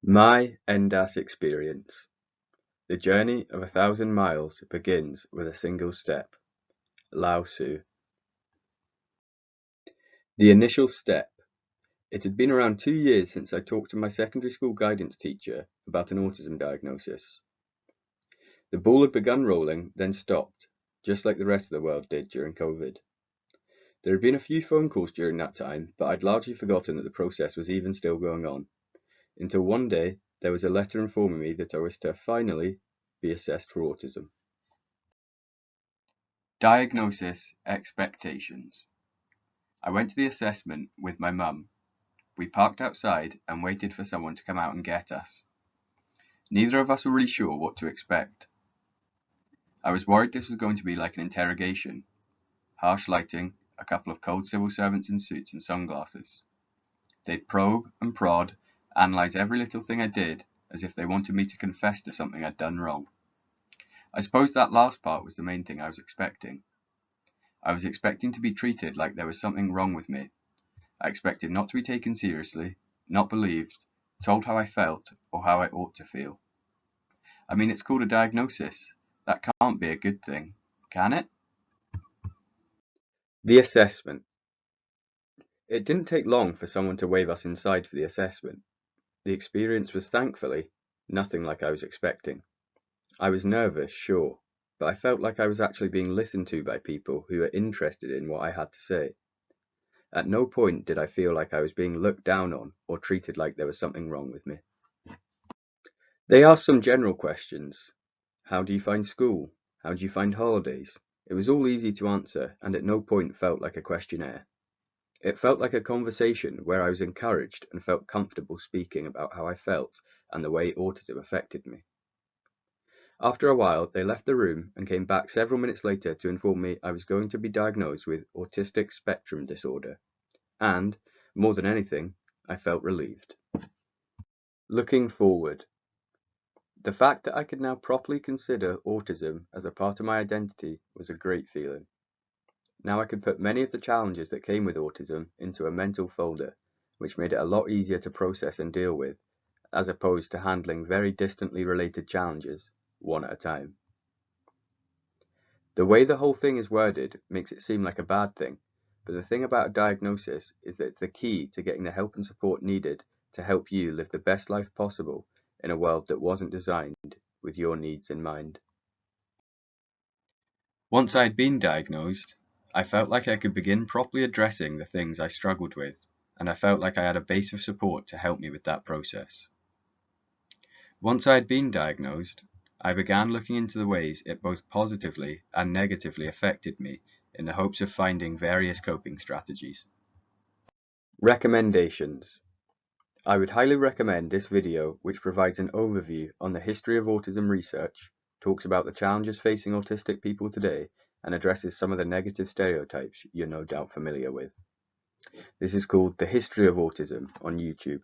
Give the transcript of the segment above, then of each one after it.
My NDAS Experience. The journey of 1,000 miles begins with a single step. Lao Tzu. The initial step. It had been around 2 years since I talked to my secondary school guidance teacher about an autism diagnosis. The ball had begun rolling, then stopped, just like the rest of the world did during COVID. There had been a few phone calls during that time, but I'd largely forgotten that the process was even still going on, until one day there was a letter informing me that I was to finally be assessed for autism. Diagnosis expectations. I went to the assessment with my mum. We parked outside and waited for someone to come out and get us. Neither of us were really sure what to expect. I was worried this was going to be like an interrogation. Harsh lighting, a couple of cold civil servants in suits and sunglasses. They'd probe and prod, analyse every little thing I did, as if they wanted me to confess to something I'd done wrong. I suppose that last part was the main thing I was expecting. I was expecting to be treated like there was something wrong with me. I expected not to be taken seriously, not believed, told how I felt or how I ought to feel. I mean, it's called a diagnosis. That can't be a good thing, can it? The assessment. It didn't take long for someone to wave us inside for the assessment. The experience was thankfully nothing like I was expecting. I was nervous, sure, but I felt like I was actually being listened to by people who were interested in what I had to say. At no point did I feel like I was being looked down on or treated like there was something wrong with me. They asked some general questions. How do you find school? How do you find holidays? It was all easy to answer and at no point felt like a questionnaire. It felt like a conversation where I was encouraged and felt comfortable speaking about how I felt and the way autism affected me. After a while, they left the room and came back several minutes later to inform me I was going to be diagnosed with autistic spectrum disorder. And, more than anything, I felt relieved. Looking forward. The fact that I could now properly consider autism as a part of my identity was a great feeling. Now I could put many of the challenges that came with autism into a mental folder, which made it a lot easier to process and deal with, as opposed to handling very distantly related challenges, one at a time. The way the whole thing is worded makes it seem like a bad thing, but the thing about a diagnosis is that it's the key to getting the help and support needed to help you live the best life possible in a world that wasn't designed with your needs in mind. Once I had been diagnosed, I felt like I could begin properly addressing the things I struggled with, and I felt like I had a base of support to help me with that process. Once I had been diagnosed, I began looking into the ways it both positively and negatively affected me in the hopes of finding various coping strategies. Recommendations. I would highly recommend this video, which provides an overview on the history of autism research, talks about the challenges facing autistic people today, and addresses some of the negative stereotypes you're no doubt familiar with. This is called The History of Autism on YouTube.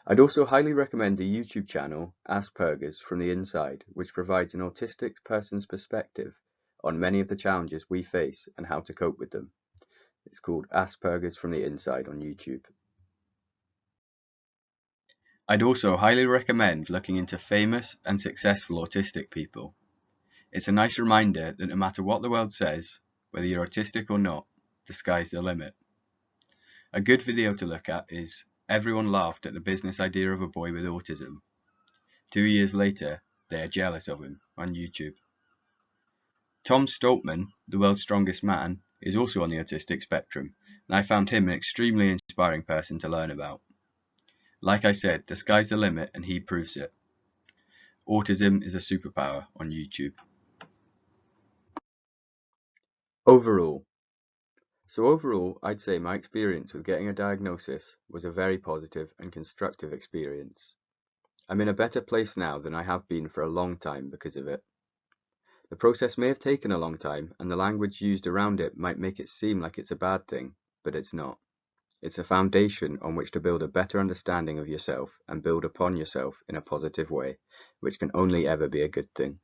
I'd also highly recommend the YouTube channel Asperger's from the Inside, which provides an autistic person's perspective on many of the challenges we face and how to cope with them. It's called Asperger's from the Inside on YouTube. I'd also highly recommend looking into famous and successful autistic people. It's a nice reminder that no matter what the world says, whether you're autistic or not, the sky's the limit. A good video to look at is Everyone Laughed at the Business Idea of a Boy with Autism. 2 years later, they are jealous of him on YouTube. Tom Stoltman, the world's strongest man, is also on the autistic spectrum, and I found him an extremely inspiring person to learn about. Like I said, the sky's the limit and he proves it. Autism is a superpower on YouTube. Overall, I'd say my experience with getting a diagnosis was a very positive and constructive experience. I'm in a better place now than I have been for a long time because of it. The process may have taken a long time, and the language used around it might make it seem like it's a bad thing, but it's not. It's a foundation on which to build a better understanding of yourself and build upon yourself in a positive way, which can only ever be a good thing.